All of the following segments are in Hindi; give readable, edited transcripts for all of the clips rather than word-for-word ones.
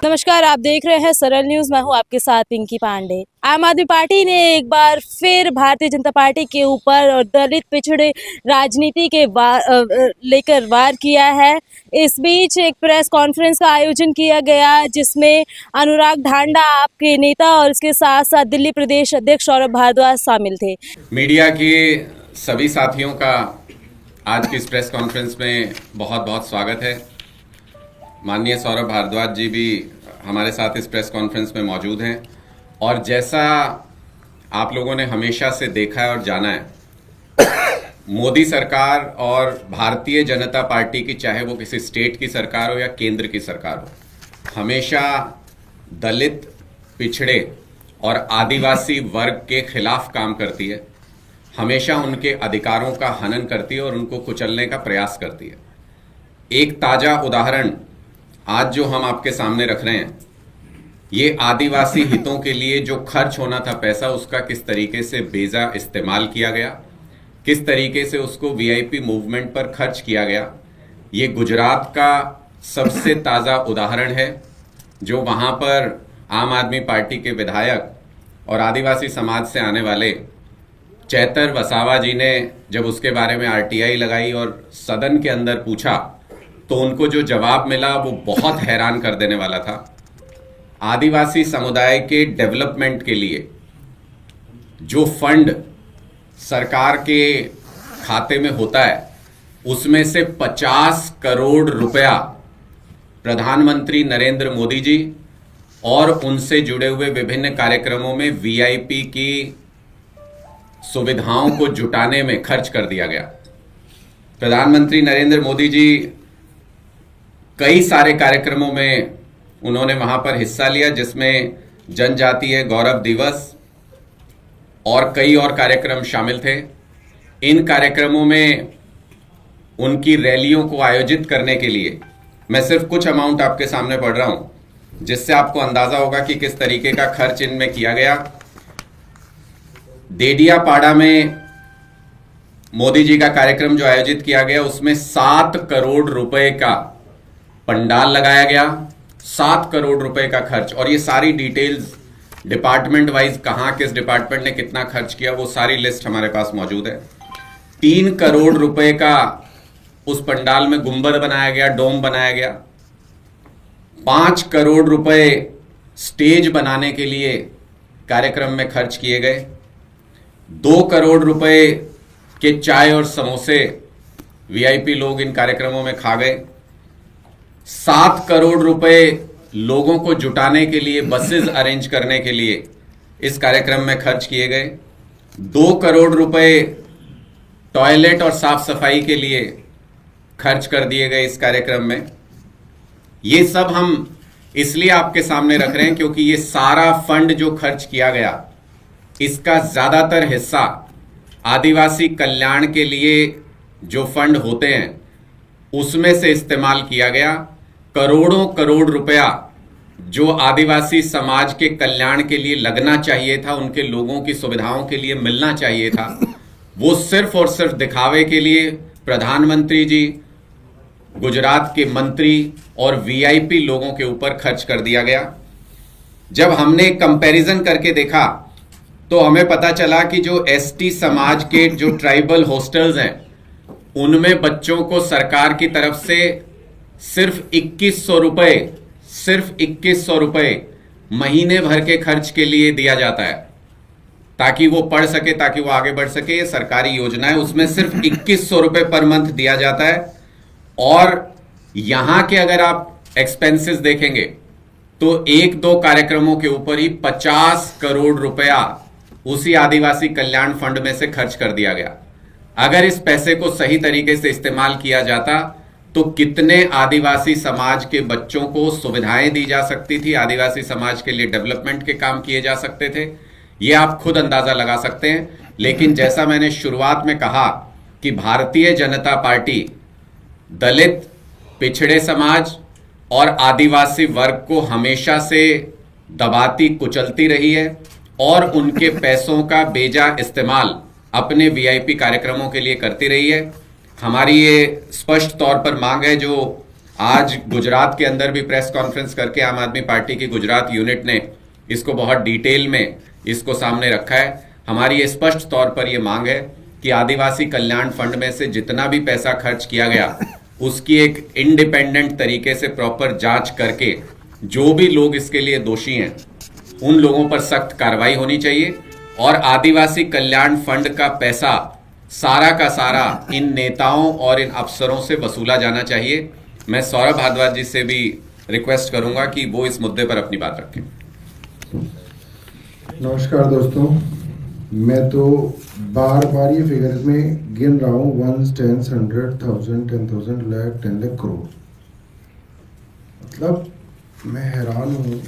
नमस्कार, आप देख रहे हैं सरल न्यूज। मैं हूं आपके साथ पिंकी पांडे। आम आदमी पार्टी ने एक बार फिर भारतीय जनता पार्टी के ऊपर और दलित पिछड़े राजनीति के लेकर वार किया है। इस बीच एक प्रेस कॉन्फ्रेंस का आयोजन किया गया जिसमें अनुराग ढांडा आपके नेता और इसके साथ साथ दिल्ली प्रदेश अध्यक्ष सौरभ भारद्वाज शामिल थे। मीडिया के सभी साथियों का आज की इस प्रेस कॉन्फ्रेंस में बहुत बहुत स्वागत है। माननीय सौरभ भारद्वाज जी भी हमारे साथ इस प्रेस कॉन्फ्रेंस में मौजूद हैं और जैसा आप लोगों ने हमेशा से देखा है और जाना है, मोदी सरकार और भारतीय जनता पार्टी की, चाहे वो किसी स्टेट की सरकार हो या केंद्र की सरकार हो, हमेशा दलित, पिछड़े और आदिवासी वर्ग के खिलाफ काम करती है। हमेशा उनके अधिकारों का हनन करती है और उनको कुचलने का प्रयास करती है। एक ताजा उदाहरण आज जो हम आपके सामने रख रहे हैं, ये आदिवासी हितों के लिए जो खर्च होना था पैसा, उसका किस तरीके से बेजा इस्तेमाल किया गया, किस तरीके से उसको वीआईपी मूवमेंट पर खर्च किया गया। ये गुजरात का सबसे ताज़ा उदाहरण है, जो वहाँ पर आम आदमी पार्टी के विधायक और आदिवासी समाज से आने वाले चैतर वसावा जी ने जब उसके बारे में आरटीआई लगाई और सदन के अंदर पूछा, तो उनको जो जवाब मिला वो बहुत हैरान कर देने वाला था। आदिवासी समुदाय के डेवलपमेंट के लिए जो फंड सरकार के खाते में होता है, उसमें से 50 करोड़ रुपया प्रधानमंत्री नरेंद्र मोदी जी और उनसे जुड़े हुए विभिन्न कार्यक्रमों में वीआईपी की सुविधाओं को जुटाने में खर्च कर दिया गया। प्रधानमंत्री नरेंद्र मोदी जी कई सारे कार्यक्रमों में उन्होंने वहां पर हिस्सा लिया, जिसमें जनजातीय गौरव दिवस और कई और कार्यक्रम शामिल थे। इन कार्यक्रमों में उनकी रैलियों को आयोजित करने के लिए मैं सिर्फ कुछ अमाउंट आपके सामने पढ़ रहा हूं, जिससे आपको अंदाजा होगा कि किस तरीके का खर्च इनमें किया गया। देडियापाड़ा में मोदी जी का कार्यक्रम जो आयोजित किया गया, उसमें 7 करोड़ रुपए का पंडाल लगाया गया, 7 करोड़ रुपए का खर्च। और ये सारी डिटेल्स डिपार्टमेंट वाइज कहां किस डिपार्टमेंट ने कितना खर्च किया, वो सारी लिस्ट हमारे पास मौजूद है। 3 करोड़ रुपए का उस पंडाल में गुंबद बनाया गया, डोम बनाया गया। 5 करोड़ रुपए स्टेज बनाने के लिए कार्यक्रम में खर्च किए गए। 2 करोड़ रुपए के चाय और समोसे वीआईपी लोग इन कार्यक्रमों में खा गए। 7 करोड़ रुपए लोगों को जुटाने के लिए, बसेस अरेंज करने के लिए इस कार्यक्रम में खर्च किए गए। 2 करोड़ रुपए टॉयलेट और साफ सफाई के लिए खर्च कर दिए गए इस कार्यक्रम में। ये सब हम इसलिए आपके सामने रख रहे हैं क्योंकि ये सारा फंड जो खर्च किया गया, इसका ज्यादातर हिस्सा आदिवासी कल्याण के लिए जो फंड होते हैं उसमें से इस्तेमाल किया गया। करोड़ों करोड़ रुपया जो आदिवासी समाज के कल्याण के लिए लगना चाहिए था, उनके लोगों की सुविधाओं के लिए मिलना चाहिए था, वो सिर्फ और सिर्फ दिखावे के लिए प्रधानमंत्री जी, गुजरात के मंत्री और वीआईपी लोगों के ऊपर खर्च कर दिया गया। जब हमने कंपैरिजन करके देखा तो हमें पता चला कि जो एसटी समाज के जो ट्राइबल हॉस्टल्स हैं, उनमें बच्चों को सरकार की तरफ से सिर्फ 2100 रुपए महीने भर के खर्च के लिए दिया जाता है, ताकि वो पढ़ सके, ताकि वो आगे बढ़ सके। ये सरकारी योजना है, उसमें सिर्फ 2100 रुपए पर मंथ दिया जाता है। और यहां के अगर आप एक्सपेंसेस देखेंगे तो 1-2 कार्यक्रमों के ऊपर ही 50 करोड़ रुपया उसी आदिवासी कल्याण फंड में से खर्च कर दिया गया। अगर इस पैसे को सही तरीके से इस्तेमाल किया जाता तो कितने आदिवासी समाज के बच्चों को सुविधाएं दी जा सकती थी, आदिवासी समाज के लिए डेवलपमेंट के काम किए जा सकते थे, ये आप खुद अंदाजा लगा सकते हैं। लेकिन जैसा मैंने शुरुआत में कहा कि भारतीय जनता पार्टी दलित, पिछड़े समाज और आदिवासी वर्ग को हमेशा से दबाती कुचलती रही है और उनके पैसों का बेजा इस्तेमाल अपने वीआईपी कार्यक्रमों के लिए करती रही है। हमारी ये स्पष्ट तौर पर मांग है, जो आज गुजरात के अंदर भी प्रेस कॉन्फ्रेंस करके आम आदमी पार्टी की गुजरात यूनिट ने इसको बहुत डिटेल में इसको सामने रखा है। हमारी ये स्पष्ट तौर पर ये मांग है कि आदिवासी कल्याण फंड में से जितना भी पैसा खर्च किया गया उसकी एक इंडिपेंडेंट तरीके से प्रॉपर जांच करके जो भी लोग इसके लिए दोषी हैं उन लोगों पर सख्त कार्रवाई होनी चाहिए और आदिवासी कल्याण फंड का पैसा सारा का सारा इन नेताओं और इन अफसरों से वसूला जाना चाहिए। मैं सौरभ भारद्वाज जी से भी रिक्वेस्ट करूंगा कि वो इस मुद्दे पर अपनी बात रखें। नमस्कार दोस्तों, मैं तो बार बार ये फिगर्स में गिन रहा हूँ 1, 10, 100, 10,000 लाख 10 लाख करोड़। मतलब मैं हैरान हूँ।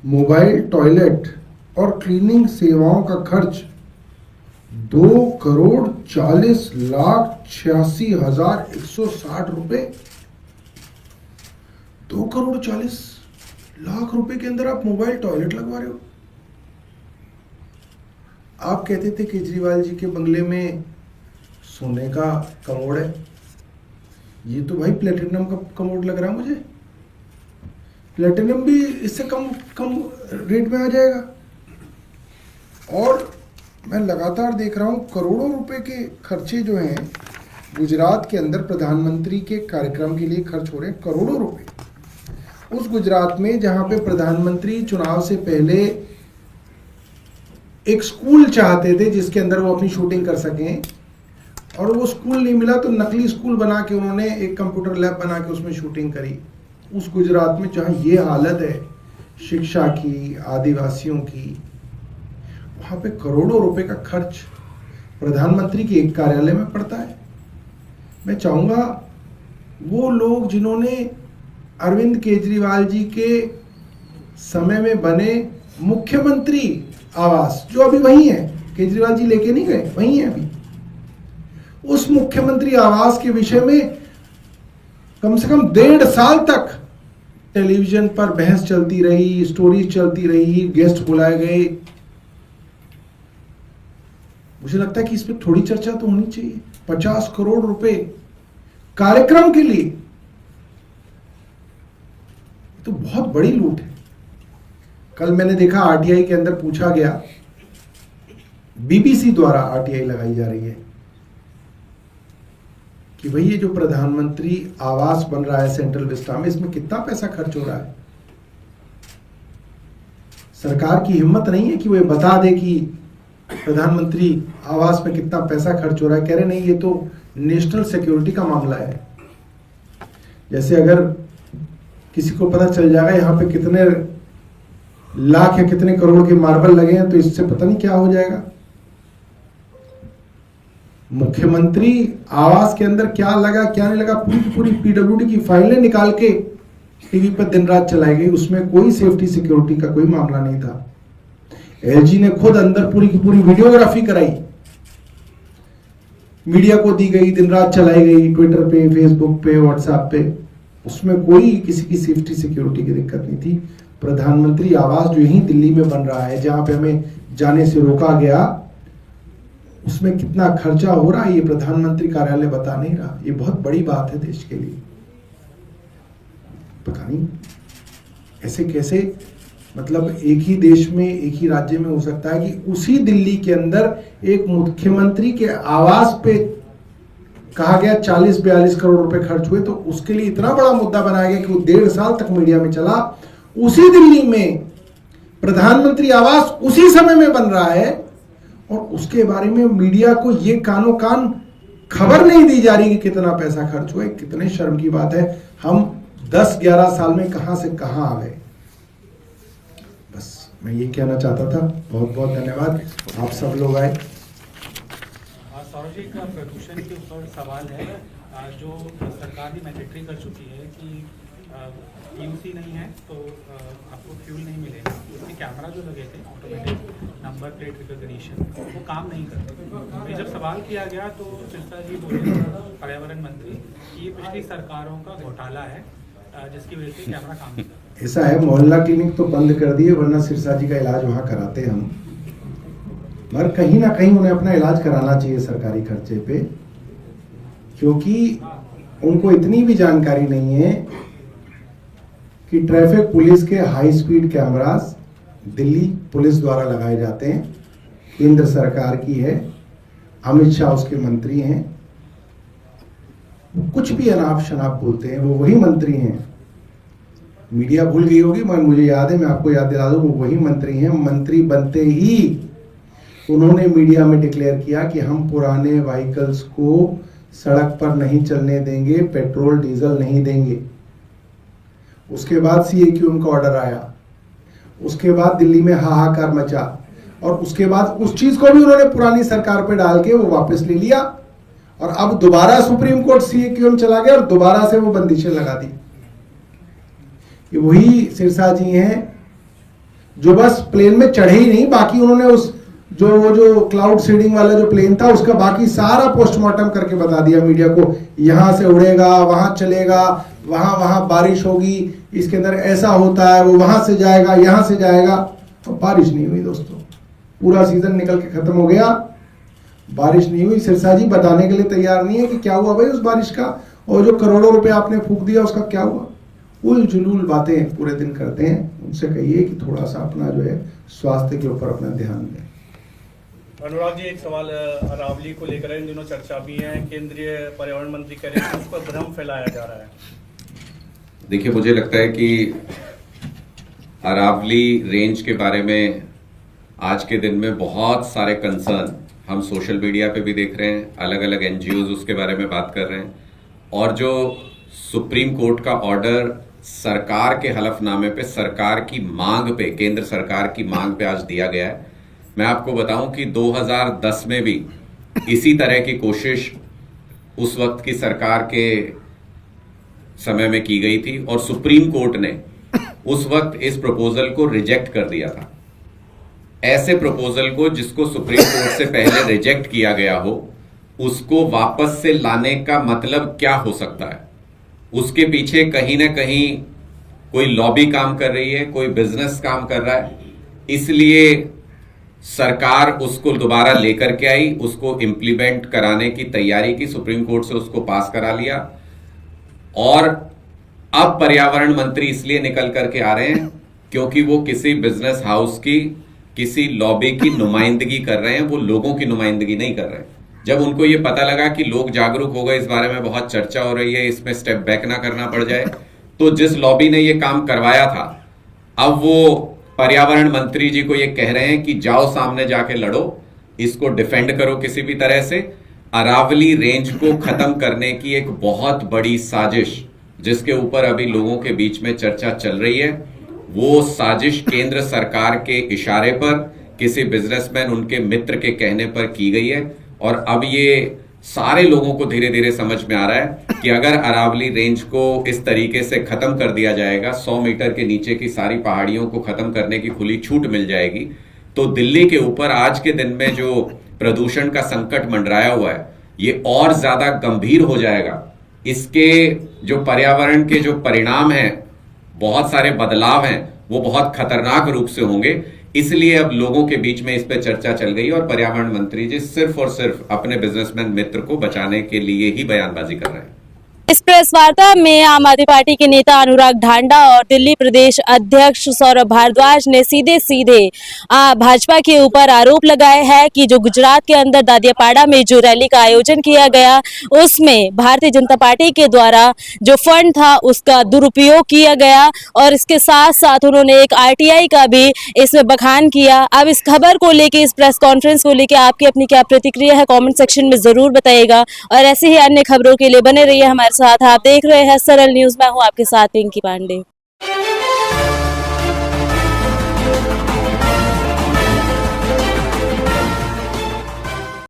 मोबाइल टॉयलेट और क्लीनिंग सेवाओं का खर्च 2,40,86,160 रुपए। 2,40,00,000 रुपए के अंदर आप मोबाइल टॉयलेट लगवा रहे हो। आप कहते थे केजरीवाल जी के बंगले में सोने का कमोड है, ये तो भाई प्लेटिनम का कमोड लग रहा है मुझे। प्लेटिनम भी इससे कम रेट में आ जाएगा। और मैं लगातार देख रहा हूँ करोड़ों रुपए के खर्चे जो हैं गुजरात के अंदर प्रधानमंत्री के कार्यक्रम के लिए खर्च हो रहे हैं, करोड़ों रुपए। उस गुजरात में जहां पे प्रधानमंत्री चुनाव से पहले एक स्कूल चाहते थे जिसके अंदर वो अपनी शूटिंग कर सकें, और वो स्कूल नहीं मिला तो नकली स्कूल बना के उन्होंने एक कंप्यूटर लैब बना के उसमें शूटिंग करी। उस गुजरात में जहां ये हालत है शिक्षा की, आदिवासियों की, वहां पे करोड़ों रुपए का खर्च प्रधानमंत्री के एक कार्यालय में पड़ता है। मैं चाहूंगा वो लोग जिन्होंने अरविंद केजरीवाल जी के समय में बने मुख्यमंत्री आवास, जो अभी वही है, केजरीवाल जी लेके नहीं गए, वही है अभी, उस मुख्यमंत्री आवास के विषय में कम से कम 1.5 साल तक टेलीविजन पर बहस चलती रही, स्टोरीज चलती रही, गेस्ट बुलाए गए। मुझे लगता है कि इस पर थोड़ी चर्चा तो होनी चाहिए। 50 करोड़ रुपए कार्यक्रम के लिए, तो बहुत बड़ी लूट है। कल मैंने देखा आरटीआई के अंदर पूछा गया, बीबीसी द्वारा आरटीआई लगाई जा रही है कि भाई ये जो प्रधानमंत्री आवास बन रहा है सेंट्रल विस्टा में, इसमें कितना पैसा खर्च हो रहा है। सरकार की हिम्मत नहीं है कि वो ये बता दे कि प्रधानमंत्री आवास में कितना पैसा खर्च हो रहा है। कह रहे नहीं, ये तो नेशनल सिक्योरिटी का मामला है। जैसे अगर किसी को पता चल जाएगा यहाँ पे कितने लाख या कितने करोड़ के मार्बल लगे हैं तो इससे पता नहीं क्या हो जाएगा। मुख्यमंत्री आवास के अंदर क्या लगा क्या नहीं लगा, पूरी पीडब्ल्यूडी की फाइलें निकाल के टीवी पर दिन रात चलाई गई। उसमें कोई सेफ्टी सिक्योरिटी का कोई मामला नहीं था। एलजी ने खुद अंदर पूरी की पूरी वीडियोग्राफी कराई, मीडिया को दी गई, दिन रात चलाई गई, ट्विटर पे, फेसबुक पे, व्हाट्सएप पे। उसमें कोई किसी की सेफ्टी सिक्योरिटी की दिक्कत नहीं थी। प्रधानमंत्री आवास जो यहीं दिल्ली में बन रहा है, जहां पे हमें जाने से रोका गया, उसमें कितना खर्चा हो रहा है ये प्रधानमंत्री कार्यालय बता नहीं रहा। ये बहुत बड़ी बात है देश के लिए। पता नहीं ऐसे कैसे, मतलब एक ही देश में, एक ही राज्य में हो सकता है कि उसी दिल्ली के अंदर एक मुख्यमंत्री के आवास पे कहा गया 40-42 करोड़ रुपए खर्च हुए, तो उसके लिए इतना बड़ा मुद्दा बनाया गया कि वो 1.5 साल तक मीडिया में चला। उसी दिल्ली में प्रधानमंत्री आवास उसी समय में बन रहा है और उसके बारे में मीडिया को ये कानो कान खबर नहीं दी जा रही कि कितना पैसा खर्च हुआ है। कितने शर्म की बात है। हम 10-11 साल में कहां से कहां आ गए। बस मैं ये कहना चाहता था। बहुत बहुत धन्यवाद, आप सब लोग आए। सौरभ जी, का प्रदूषण के ऊपर सवाल है। जो सरकार भी मैंडेटरी कर चुकी है कि पीयूसी नहीं है तो आपको फ्यूल नहीं मिलेगा। उसके कैमरा जो लगे थे ऑटोमेटिक नंबर प्लेट रिकॉग्निशन, वो काम नहीं करते। फिर जब सवाल किया गया तो सिरसा जी बोले, पर्यावरण मंत्री, कि ये पिछली सरकारों का घोटाला है जिसकी वजह से कैमरा काम नहीं करता। ऐसा है, मोहल्ला क्लिनिक तो बंद कर दिए, वरना सिरसा जी का इलाज वहां कराते हम। मगर कहीं ना कहीं उन्हें अपना इलाज कराना चाहिए सरकारी खर्चे पे, क्योंकि उनको इतनी भी जानकारी नहीं है कि ट्रैफिक पुलिस के high speed cameras Delhi police द्वारा लगाए जाते हैं, केंद्र सरकार की है, अमित शाह उसके मंत्री हैं। कुछ भी अनाप शनाप बोलते हैं, वो वही मंत्री हैं। मीडिया भूल गई होगी, मगर मुझे याद है, मैं आपको याद दिला दूं, वो वही मंत्री हैं। मंत्री बनते ही उन्होंने मीडिया में डिक्लेयर किया कि हम पुराने व्हीकल्स को सड़क पर नहीं चलने देंगे, पेट्रोल डीजल नहीं देंगे। उसके बाद CAQM का ऑर्डर आया, उसके बाद दिल्ली में हाहाकार मचा, और उसके बाद उस चीज को भी उन्होंने पुरानी सरकार पे डाल के वो वापस ले लिया, और अब दोबारा सुप्रीम कोर्ट CAQM चला गया और दोबारा से वो बंदिशें लगा दी। ये वही सिरसा जी हैं जो बस प्लेन में चढ़े ही नहीं, बाकी उन्होंने उस जो क्लाउड सीडिंग वाला जो प्लेन था उसका बाकी सारा पोस्टमार्टम करके बता दिया मीडिया को, यहां से उड़ेगा, वहां चलेगा, वहां बारिश होगी, इसके अंदर ऐसा होता है, वो वहां से जाएगा, यहां से जाएगा। तो बारिश नहीं हुई दोस्तों, पूरा सीजन निकल के खत्म हो गया, बारिश नहीं हुई। सिरसा जी बताने के लिए तैयार नहीं है कि क्या हुआ भाई उस बारिश का, और जो करोड़ों रुपए आपने फूंक दिया उसका क्या हुआ। उल जुलूल बातें पूरे दिन करते हैं। उनसे कहिए कि थोड़ा सा अपना जो है स्वास्थ्य के ऊपर अपना ध्यान दें। अनुराग जी, एक सवाल अरावली को लेकर इन दिनों चर्चा भी है, केंद्रीय पर्यावरण मंत्री कह रहे हैं उस पर भ्रम फैलाया जा रहा है। देखिए, मुझे लगता है कि अरावली रेंज के बारे में आज के दिन में बहुत सारे कंसर्न हम सोशल मीडिया पे भी देख रहे हैं, अलग अलग NGOs उसके बारे में बात कर रहे हैं, और जो सुप्रीम कोर्ट का ऑर्डर सरकार के हलफनामे पे, सरकार की मांग पे, केंद्र सरकार की मांग पे आज दिया गया है। मैं आपको बताऊं कि 2010 में भी इसी तरह की कोशिश उस वक्त की सरकार के समय में की गई थी, और सुप्रीम कोर्ट ने उस वक्त इस प्रपोजल को रिजेक्ट कर दिया था। ऐसे प्रपोजल को जिसको सुप्रीम कोर्ट से पहले रिजेक्ट किया गया हो, उसको वापस से लाने का मतलब क्या हो सकता है? उसके पीछे कहीं ना कहीं कोई लॉबी काम कर रही है, कोई बिजनेस काम कर रहा है। इसलिए सरकार उसको दोबारा लेकर के आई, उसको इंप्लीमेंट कराने की तैयारी की, सुप्रीम कोर्ट से उसको पास करा लिया, और अब पर्यावरण मंत्री इसलिए निकल करके आ रहे हैं क्योंकि वो किसी बिजनेस हाउस की, किसी लॉबी की नुमाइंदगी कर रहे हैं, वो लोगों की नुमाइंदगी नहीं कर रहे हैं। जब उनको ये पता लगा कि लोग जागरूक हो गए, इस बारे में बहुत चर्चा हो रही है, इसमें स्टेप बैक ना करना पड़ जाए, तो जिस लॉबी ने ये काम करवाया था, अब वो पर्यावरण मंत्री जी को ये कह रहे हैं कि जाओ सामने जाके लड़ो, इसको डिफेंड करो किसी भी तरह से। अरावली रेंज को खत्म करने की एक बहुत बड़ी साजिश, जिसके ऊपर अभी लोगों के बीच में चर्चा चल रही है, वो साजिश केंद्र सरकार के इशारे पर, किसी बिजनेसमैन, उनके मित्र के कहने पर की गई है। और अब ये सारे लोगों को धीरे धीरे समझ में आ रहा है कि अगर अरावली रेंज को इस तरीके से खत्म कर दिया जाएगा, 100 मीटर के नीचे की सारी पहाड़ियों को खत्म करने की खुली छूट मिल जाएगी, तो दिल्ली के ऊपर आज के दिन में जो प्रदूषण का संकट मंडराया हुआ है, ये और ज्यादा गंभीर हो जाएगा। इसके जो पर्यावरण के जो परिणाम हैं, बहुत सारे बदलाव हैं, वो बहुत खतरनाक रूप से होंगे। इसलिए अब लोगों के बीच में इस पे चर्चा चल गई, और पर्यावरण मंत्री जी सिर्फ और सिर्फ अपने बिजनेसमैन मित्र को बचाने के लिए ही बयानबाजी कर रहे हैं। इस प्रेस वार्ता में आम आदमी पार्टी के नेता अनुराग ढांडा और दिल्ली प्रदेश अध्यक्ष सौरभ भारद्वाज ने सीधे सीधे भाजपा के ऊपर आरोप लगाए हैं कि जो गुजरात के अंदर दादियापाड़ा में जो रैली का आयोजन किया गया, उसमें भारतीय जनता पार्टी के द्वारा जो फंड था उसका दुरुपयोग किया गया, और इसके साथ साथ उन्होंने एक RTI का भी इसमें बखान किया। अब इस खबर को लेके, इस प्रेस कॉन्फ्रेंस को लेके आपकी अपनी क्या प्रतिक्रिया है, कमेंट सेक्शन में जरूर बताइएगा, और ऐसे ही अन्य खबरों के लिए बने रहिए हमारे साथ। आप देख रहे हैं सरल न्यूज, मैं हूं आपके साथ पिंकी पांडे।